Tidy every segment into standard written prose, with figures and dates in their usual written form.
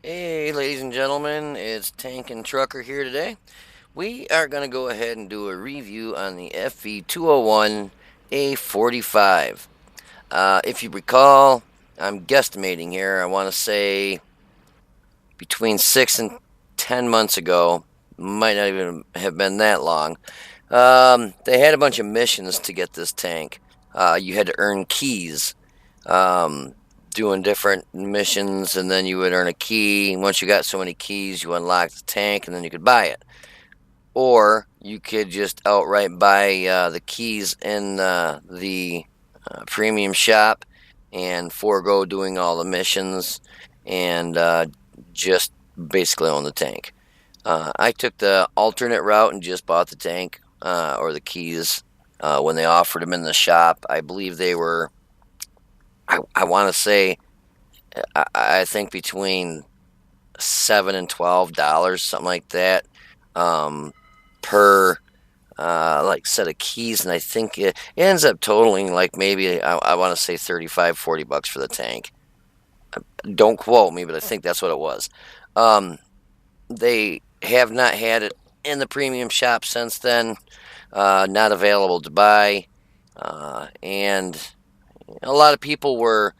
Hey, ladies and gentlemen, it's Tank and Trucker here today. We are going to go ahead and do a review on the FV201 A45. If you recall, I'm guesstimating here, I want to say between 6 and 10 months ago, might not even have been that long. They had a bunch of missions to get this tank. You had to earn keys. Um, Doing different missions, and then you would earn a key. Once you got so many keys, you unlocked the tank, and then you could buy it. Or you could just outright buy the keys in the premium shop and forego doing all the missions and just basically own the tank. I took the alternate route and just bought the tank or the keys when they offered them in the shop. I believe they were, I want to say, I think between $7 and $12, something like that, per like set of keys, and I think it ends up totaling like maybe I want to say 35-40 bucks for the tank. Don't quote me, but I think that's what it was. Um, they have not had it in the premium shop since then. Not available to buy, and a lot of people were.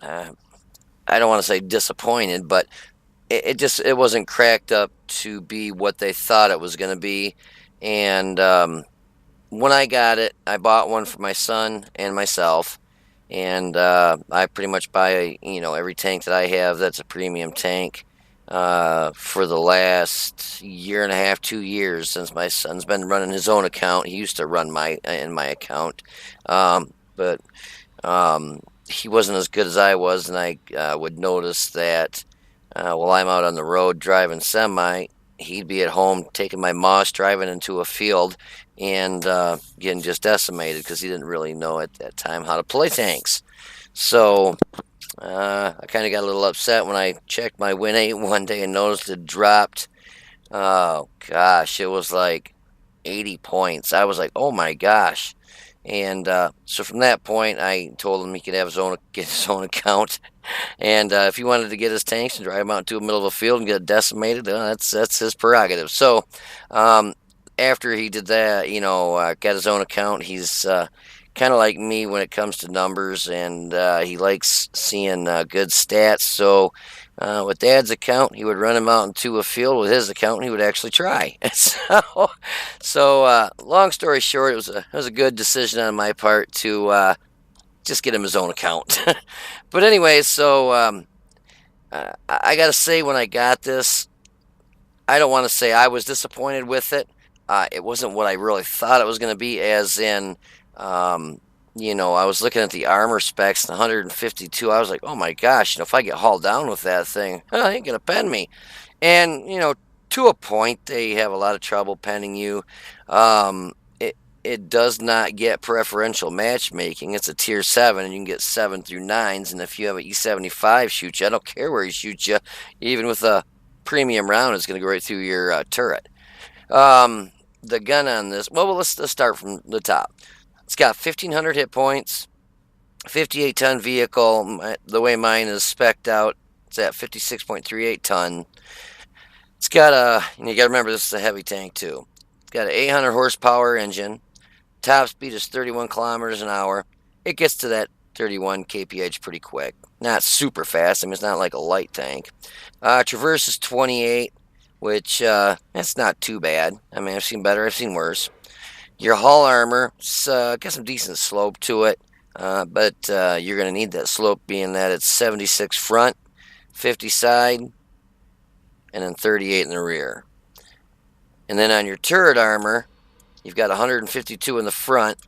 I don't want to say disappointed, but it wasn't cracked up to be what they thought it was going to be. And when I got it, I bought one for my son and myself. And I pretty much buy every tank that I have that's a premium tank for the last year and a half, 2 years, since my son's been running his own account. He used to run my in my account, but he wasn't as good as I was, and I would notice that while I'm out on the road driving semi, he'd be at home taking my Moss, driving into a field, and getting just decimated because he didn't really know at that time how to play tanks. So I kind of got a little upset when I checked my Win 8 one day and noticed it dropped. Oh gosh, it was like 80 points. I was like, oh my gosh. And so from that point, I told him he could have get his own account, and if he wanted to get his tanks and drive them out into the middle of a field and get decimated, that's his prerogative. So um, after he did that, got his own account. He's kind of like me when it comes to numbers, and he likes seeing good stats. So with Dad's account, he would run him out into a field. With his account, he would actually try. So long story short, it was a good decision on my part to just get him his own account. But anyway, so I got to say, when I got this, I don't want to say I was disappointed with it. It wasn't what I really thought it was going to be, as in, um, I was looking at the armor specs, the 152. I was like, oh my gosh, if I get hauled down with that thing, it ain't going to pen me. And, to a point, they have a lot of trouble penning you. It does not get preferential matchmaking. It's a tier 7, and you can get 7 through 9s. And if you have an E75 shoot you, I don't care where he shoots you, even with a premium round, it's going to go right through your turret. The gun on this, well, let's start from the top. It's got 1,500 hit points, 58-ton vehicle. The way mine is spec'd out, it's at 56.38 ton. It's got and you got to remember, this is a heavy tank too. It's got an 800 horsepower engine. Top speed is 31 kilometers an hour. It gets to that 31 kph pretty quick. Not super fast. I mean, it's not like a light tank. Traverse is 28, which that's not too bad. I mean, I've seen better, I've seen worse. Your hull armor, got some decent slope to it, but you're going to need that slope, being that it's 76 front, 50 side, and then 38 in the rear. And then on your turret armor, you've got 152 in the front,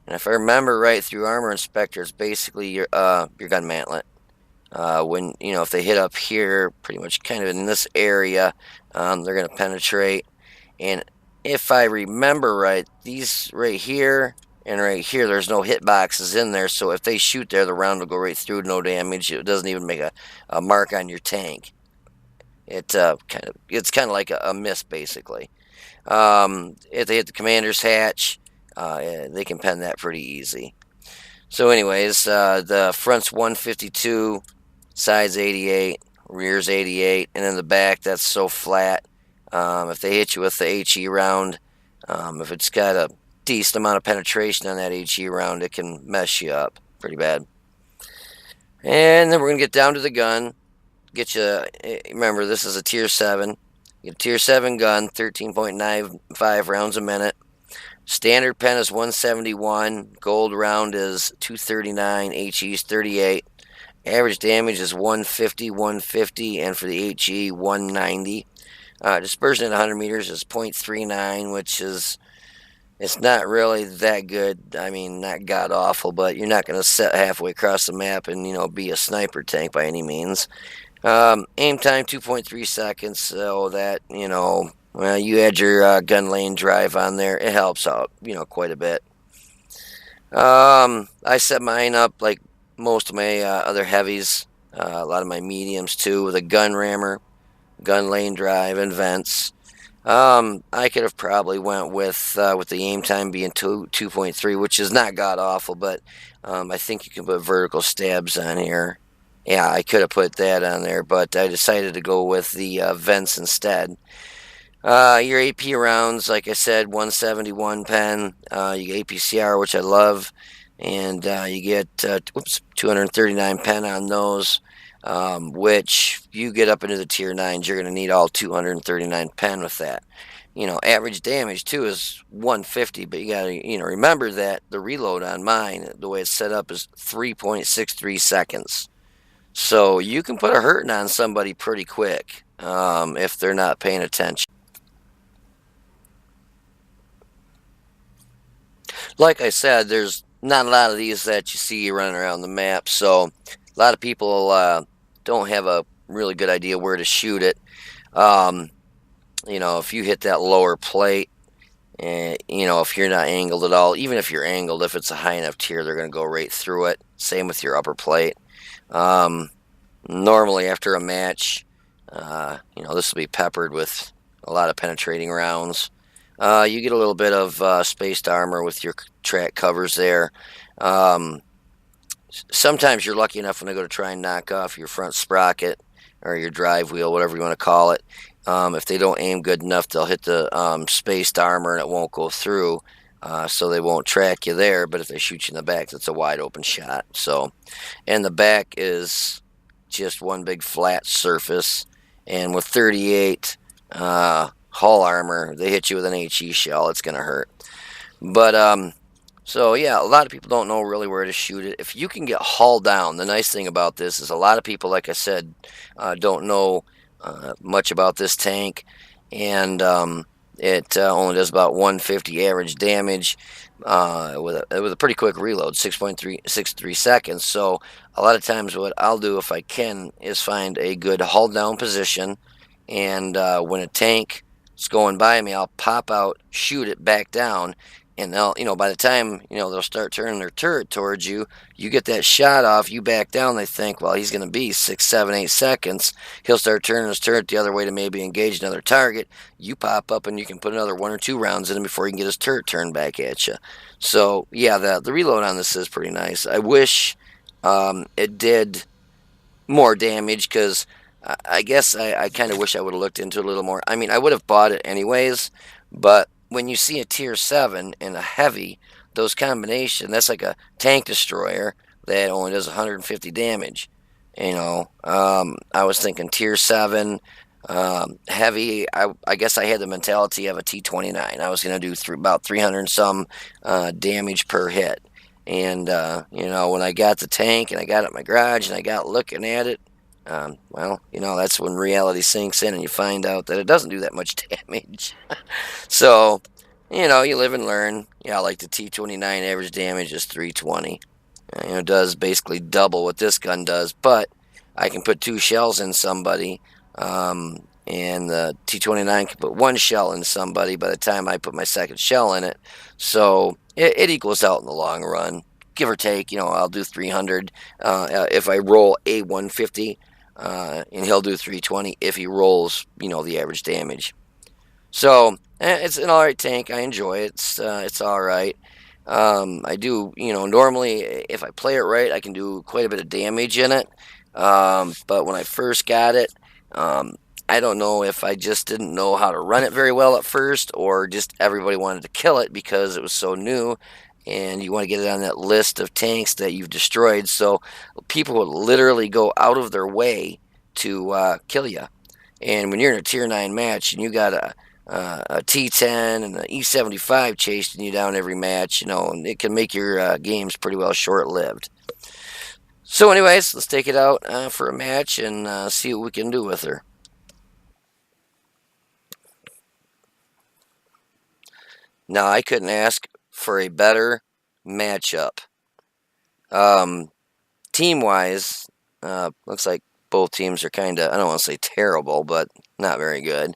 and if I remember right, through Armor Inspector, it's basically your gun mantlet. When if they hit up here, pretty much kind of in this area, they're going to penetrate. And if I remember right, these right here and right here, there's no hit boxes in there, so if they shoot there, the round will go right through, no damage. It doesn't even make a mark on your tank. It's kind of like a miss, basically. If they hit the commander's hatch, they can pen that pretty easy. So anyways, the front's 152, side's 88, rear's 88, and in the back that's so flat. If they hit you with the HE round, if it's got a decent amount of penetration on that HE round, it can mess you up pretty bad. And then we're going to get down to the gun. Get you, remember, this is a tier 7. Get a tier 7 gun, 13.95 rounds a minute. Standard pen is 171. Gold round is 239. HE's 38. Average damage is 150, 150, and for the HE, 190. Dispersion at 100 meters is 0.39, which is, it's not really that good. I mean, not god awful, but you're not going to set halfway across the map and, be a sniper tank by any means. Aim time 2.3 seconds, so that, well, you add your gun lane drive on there, it helps out, quite a bit. I set mine up like most of my other heavies, a lot of my mediums too, with a gun rammer, gun lane drive, and vents. I could have probably went with the aim time being 2.3, which is not god awful, but I think you can put vertical stabs on here. Yeah, I could have put that on there, but I decided to go with the vents instead. Your AP rounds, like I said, 171 pen. You get APCR, which I love, and you get 239 pen on those. Which you get up into the tier 9s, you're going to need all 239 pen with that. Average damage too is 150, but you got to remember that the reload on mine, the way it's set up, is 3.63 seconds. So you can put a hurting on somebody pretty quick if they're not paying attention. Like I said, there's not a lot of these that you see running around the map, so a lot of people don't have a really good idea where to shoot it. If you hit that lower plate, and if you're not angled at all, even if you're angled, if it's a high enough tier, they're going to go right through it. Same with your upper plate. Normally after a match, this will be peppered with a lot of penetrating rounds. You get a little bit of spaced armor with your track covers there. Sometimes you're lucky enough when they go to try and knock off your front sprocket or your drive wheel, whatever you want to call it. If they don't aim good enough, they'll hit the spaced armor and it won't go through, so they won't track you there. But if they shoot you in the back, that's a wide open shot. So, and the back is just one big flat surface, and with 38 hull armor, they hit you with an HE shell, it's going to hurt. But so yeah, a lot of people don't know really where to shoot it. If you can get hull down, the nice thing about this is a lot of people, like I said, don't know much about this tank, and it only does about 150 average damage with a pretty quick reload, 6.63 seconds. So a lot of times what I'll do if I can is find a good hull down position, and when a tank is going by me, I'll pop out, shoot it back down, and they'll, by the time, they'll start turning their turret towards you, you get that shot off, you back down, they think, well, he's going to be 6, 7, 8 seconds. He'll start turning his turret the other way to maybe engage another target. You pop up and you can put another 1 or 2 rounds in him before he can get his turret turned back at you. So, yeah, the reload on this is pretty nice. I wish it did more damage, because I guess I kind of wish I would have looked into it a little more. I mean, I would have bought it anyways, but when you see a tier 7 and a heavy, those combination, that's like a tank destroyer that only does 150 damage. I was thinking tier 7 heavy. I guess I had the mentality of a T29. I was going to do about 300 and some damage per hit. And when I got the tank and I got it in my garage and I got looking at it, well, that's when reality sinks in and you find out that it doesn't do that much damage. So, you live and learn. Like the T29 average damage is 320. It does basically double what this gun does, but I can put 2 shells in somebody, and the T29 can put 1 shell in somebody by the time I put my second shell in it. So it equals out in the long run, give or take. I'll do 300 if I roll a 150. And he'll do 320 if he rolls, the average damage. So it's an alright tank. I enjoy it. It's alright. I do, normally if I play it right, I can do quite a bit of damage in it. But when I first got it, I don't know if I just didn't know how to run it very well at first, or just everybody wanted to kill it because it was so new, and you want to get it on that list of tanks that you've destroyed. So people would literally go out of their way to kill you. And when you're in a tier 9 match and you got a T10 and an E75 chasing you down every match, and it can make your games pretty well short-lived. So anyways, let's take it out for a match and see what we can do with her. Now, I couldn't ask for a better matchup. Team-wise, looks like both teams are kind of, I don't want to say terrible, but not very good.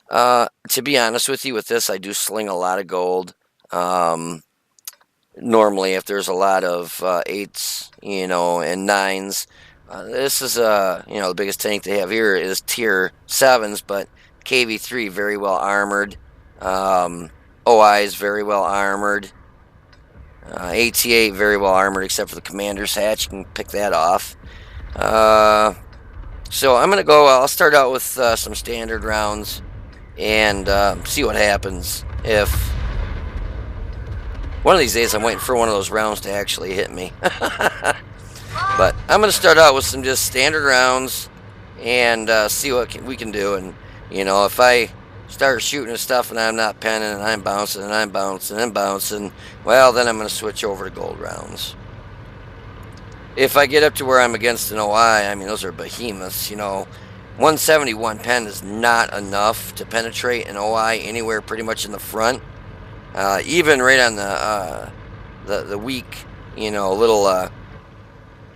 To be honest with you, with this, I do sling a lot of gold. Normally, if there's a lot of 8s, and 9s, this is, the biggest tank they have here is tier 7s, but KV3 very well armored. OI is very well armored. AT8 very well armored, except for the commander's hatch. You can pick that off. So I'm gonna go. I'll start out with some standard rounds and see what happens. If one of these days I'm waiting for one of those rounds to actually hit me. But I'm gonna start out with some just standard rounds and see what we can do. And if I start shooting and stuff and I'm not penning and I'm bouncing and I'm bouncing and bouncing, well, then I'm going to switch over to gold rounds. If I get up to where I'm against an OI, I mean, those are behemoths, 171 pen is not enough to penetrate an OI anywhere pretty much in the front. Even right on the weak, little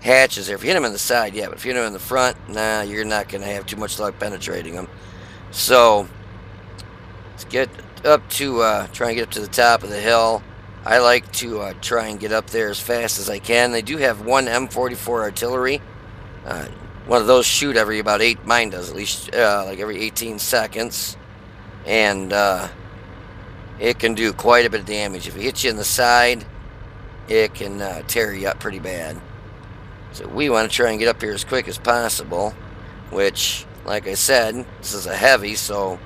hatches there. If you hit them in the side, yeah, but if you hit them in the front, nah, you're not going to have too much luck penetrating them. So let's get up to, try and get up to the top of the hill. I like to try and get up there as fast as I can. They do have one M44 artillery. One of those shoot every about 8, mine does at least, like every 18 seconds. And it can do quite a bit of damage. If it hits you in the side, it can tear you up pretty bad. So we want to try and get up here as quick as possible, which, like I said, this is a heavy, so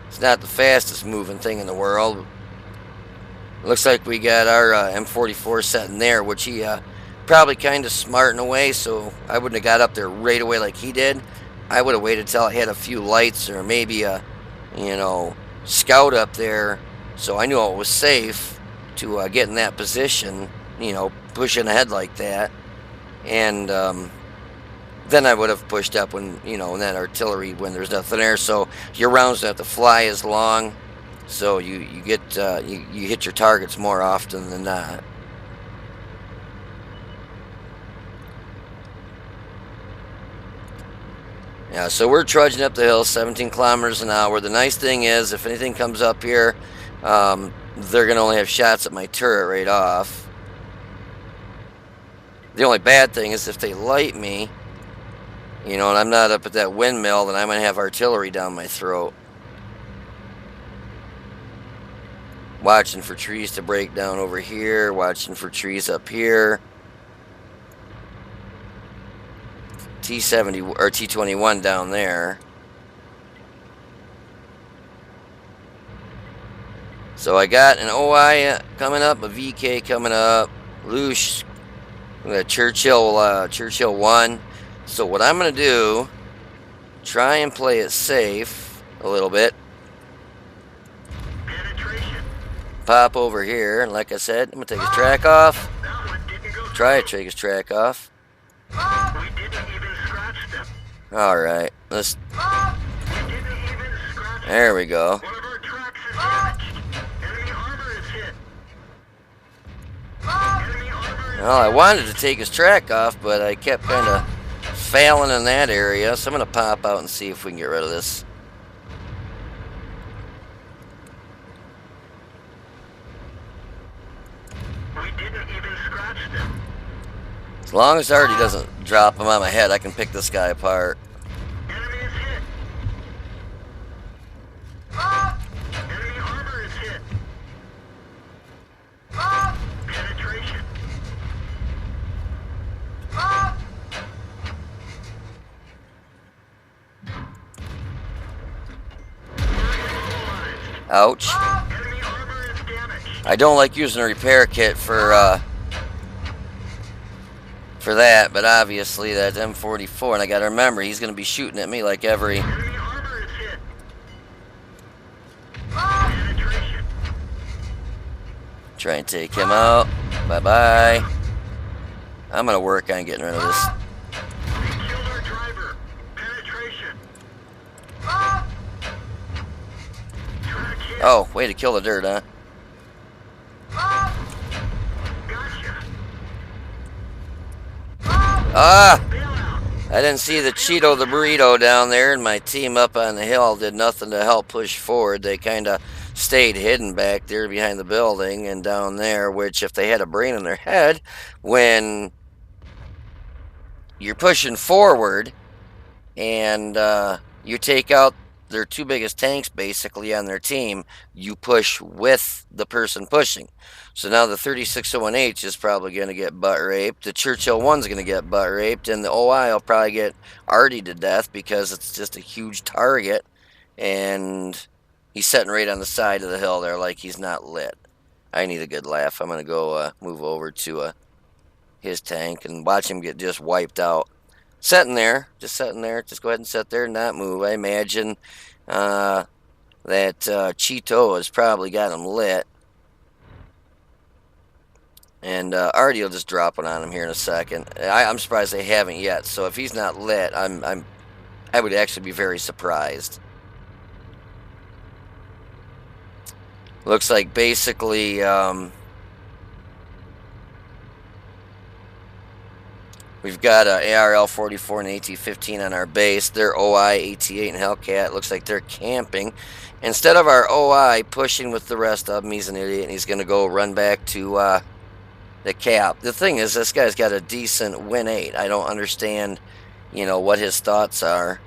it's not the fastest moving thing in the world. Looks like we got our M44 set in there, which he probably kind of smart in a way, so I wouldn't have got up there right away like he did. I would have waited till I had a few lights or maybe a, scout up there, so I knew it was safe to get in that position, pushing ahead like that. And then I would have pushed up when, in that artillery when there's nothing there. So your rounds don't have to fly as long. So you get, you hit your targets more often than not. Yeah, so we're trudging up the hill 17 kilometers an hour. The nice thing is, if anything comes up here, they're going to only have shots at my turret right off. The only bad thing is if they light me, and I'm not up at that windmill, then I'm going to have artillery down my throat. Watching for trees to break down over here, watching for trees up here. T70 or T21 down there. So I got an OI coming up, a VK coming up, Loosh, Churchill 1. So what I'm going to do, try and play it safe a little bit. Pop over here, and like I said, I'm going to take his track off. Try to take his track off. Alright, let's... There we go. Well, I wanted to take his track off, but I kept kind of failing in that area, so I'm going to pop out and see if we can get rid of this. As long as Artie doesn't drop him on my head, I can pick this guy apart. Enemy is hit. Enemy armor is hit. Penetration. Ouch. Enemy armor is damaged. I don't like using a repair kit for that, but obviously that M44, and I gotta remember, he's gonna be shooting at me like every... Enemy armor is hit. Penetration. Try and take him out. Bye-bye. I'm gonna work on getting rid of this. We killed our driver. Penetration. Track hit. Oh, way to kill the dirt, huh? Gotcha. Ah! Bailout. I didn't see the Cheeto the burrito down there, and my team up on the hill did nothing to help push forward. They kind of stayed hidden back there behind the building and down there, which if they had a brain in their head, when you're pushing forward and you take out their two biggest tanks basically on their team, you push with the person pushing. So now the 3601H is probably going to get butt raped. The Churchill 1's going to get butt raped. And the OI will probably get artied to death because it's just a huge target. And he's sitting right on the side of the hill there like he's not lit. I need a good laugh. I'm going to go move over to his tank and watch him get just wiped out. Sitting there. Just go ahead and sit there and not move. I imagine that Cheeto has probably got him lit. And Artie will just drop it on him here in a second. I'm surprised they haven't yet. So if he's not lit, I would actually be very surprised. Looks like basically we've got ARL-44 and AT-15 on our base. They're OI, AT-8, and Hellcat. Looks like they're camping. Instead of our OI pushing with the rest of them, he's an idiot, and he's going to go run back to the cap. The thing is, this guy's got a decent win 8. I don't understand, what his thoughts are.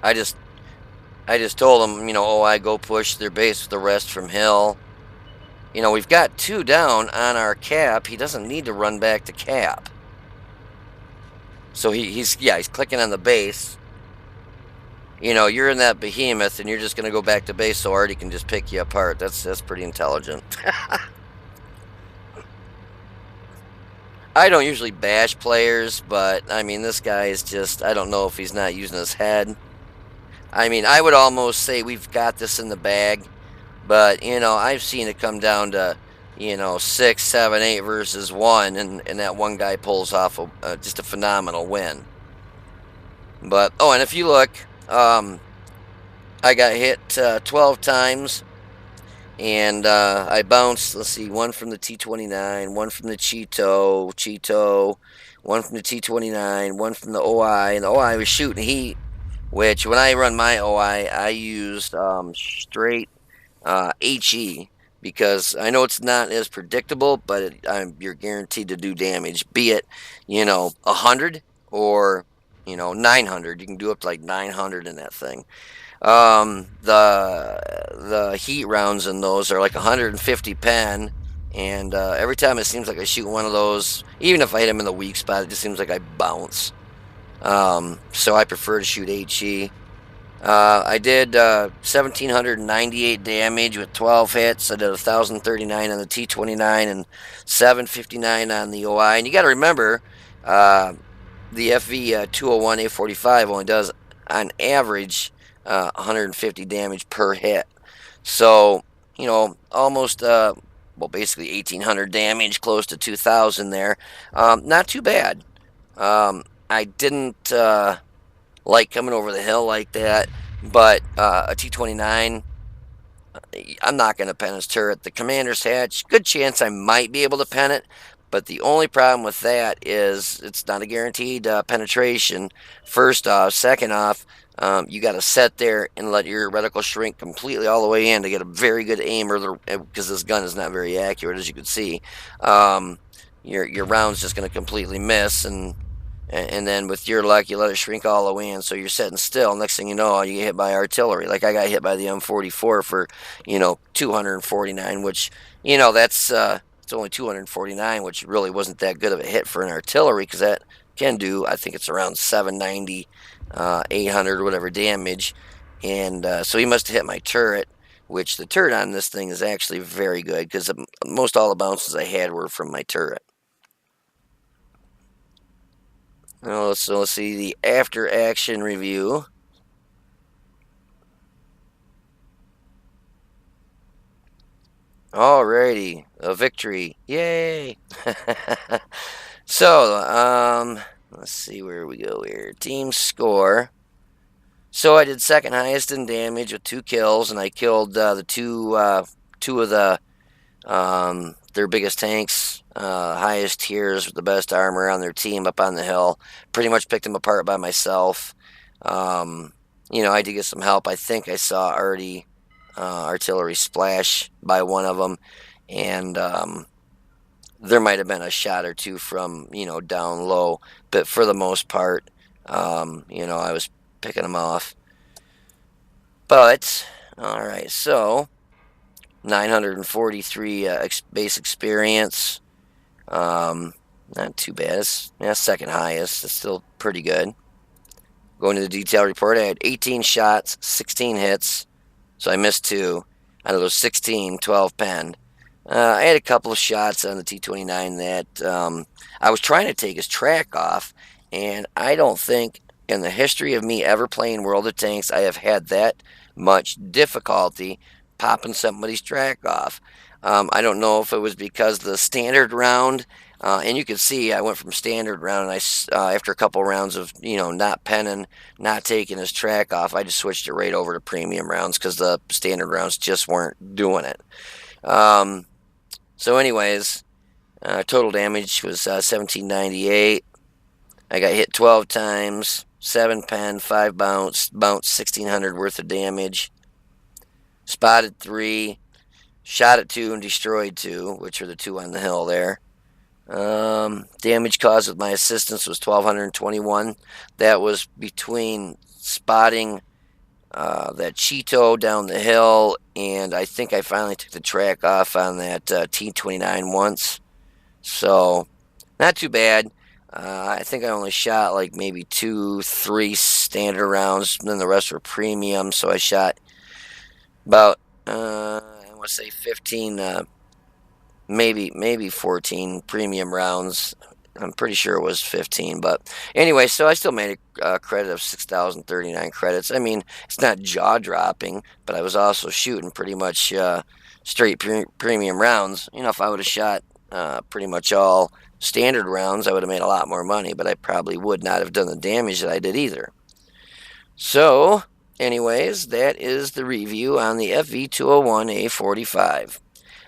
I just told him, OI go push their base with the rest from hill. We've got 2 down on our cap. He doesn't need to run back to cap. So he's clicking on the base. You're in that behemoth and you're just going to go back to base so Artie can just pick you apart. That's pretty intelligent. I don't usually bash players, but, this guy is just, I don't know if he's not using his head. I would almost say we've got this in the bag, but, I've seen it come down to, 6, 7, 8 versus 1, and that one guy pulls off just a phenomenal win. But, and if you look, I got hit 12 times, and I bounced, let's see, 1 from the T29, 1 from the Cheeto, 1 from the T29, 1 from the OI, and the OI was shooting heat, which when I run my OI, I used straight HE, because I know it's not as predictable, but you're guaranteed to do damage, be it, 100 or, 900. You can do up to like 900 in that thing. The heat rounds in those are like 150 pen, and every time it seems like I shoot one of those, even if I hit him in the weak spot, it just seems like I bounce. So I prefer to shoot HE. I did 1,798 damage with 12 hits. I did 1,039 on the T29 and 759 on the OI. And you got to remember, the FV 201 A45 only does, on average, 150 damage per hit. So, almost, basically 1,800 damage, close to 2,000 there. Not too bad. I didn't like coming over the hill like that, but a T29, I'm not going to pen his turret. The commander's hatch, good chance I might be able to pen it, but the only problem with that is it's not a guaranteed penetration, first off. Second off, you got to sit there and let your reticle shrink completely all the way in to get a very good aim, because this gun is not very accurate, as you can see. Your round's just going to completely miss, and then with your luck, you let it shrink all the way in, so you're sitting still. Next thing you know, you get hit by artillery. Like I got hit by the M44 for, 249, which, that's It's only 249, which really wasn't that good of a hit for an artillery, because that can do, I think it's around 790, 800, whatever damage. And so he must have hit my turret, which the turret on this thing is actually very good, because most all the bounces I had were from my turret. So let's see the after action review. Alrighty, a victory. Yay! So, let's see where we go here. Team score. So I did second highest in damage with 2 kills, and I killed the two of their biggest tanks, highest tiers with the best armor on their team up on the hill. Pretty much picked them apart by myself. I did get some help. I think I saw already artillery splash by one of them, and there might have been a shot or two from down low, but for the most part, I was picking them off. But all right, so 943 base experience. Not too bad. It's second highest. It's still pretty good. Going to the detail report, I had 18 shots, 16 hits. So I missed 2. Out of those 16, 12 penned. I had a couple of shots on the T-29 that I was trying to take his track off, and I don't think in the history of me ever playing World of Tanks I have had that much difficulty popping somebody's track off. I don't know if it was because the standard round, and you can see I went from standard round, and after a couple rounds of not penning, not taking his track off, I just switched it right over to premium rounds because the standard rounds just weren't doing it. So anyways, total damage was 1798. I got hit 12 times, 7 pen, 5 bounce, 1600 worth of damage. Spotted 3, shot at 2 and destroyed 2, which are the 2 on the hill there. Damage caused with my assistance was 1221. That was between spotting that Cheeto down the hill, and I think I finally took the track off on that T-29 once. So, not too bad. I think I only shot like maybe 2, 3 standard rounds, and then the rest were premium, so I shot about, I want to say 15, maybe 14 premium rounds. I'm pretty sure it was 15, but anyway, so I still made a credit of 6,039 credits. I mean, it's not jaw-dropping, but I was also shooting pretty much straight premium rounds. If I would have shot pretty much all standard rounds, I would have made a lot more money, but I probably would not have done the damage that I did either. So, anyways, that is the review on the FV201 A45.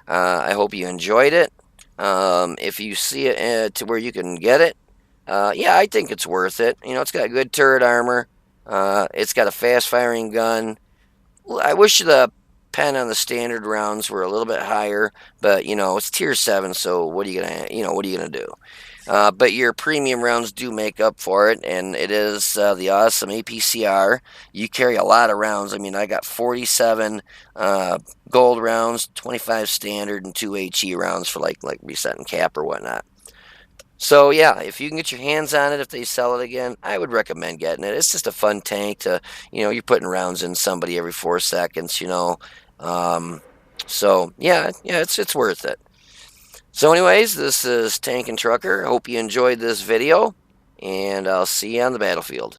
I hope you enjoyed it. If you see it to where you can get it, yeah, I think it's worth it. It's got good turret armor. It's got a fast-firing gun. I wish the pen on the standard rounds were a little bit higher, but it's tier 7, so what are you gonna do? But your premium rounds do make up for it, and it is the awesome APCR. You carry a lot of rounds. I mean, I got 47 gold rounds, 25 standard, and 2 HE rounds for like resetting cap or whatnot. So yeah, if you can get your hands on it, if they sell it again, I would recommend getting it. It's just a fun tank to, you're putting rounds in somebody every 4 seconds, So yeah, it's worth it. So anyways, this is Tank and Trucker. Hope you enjoyed this video, and I'll see you on the battlefield.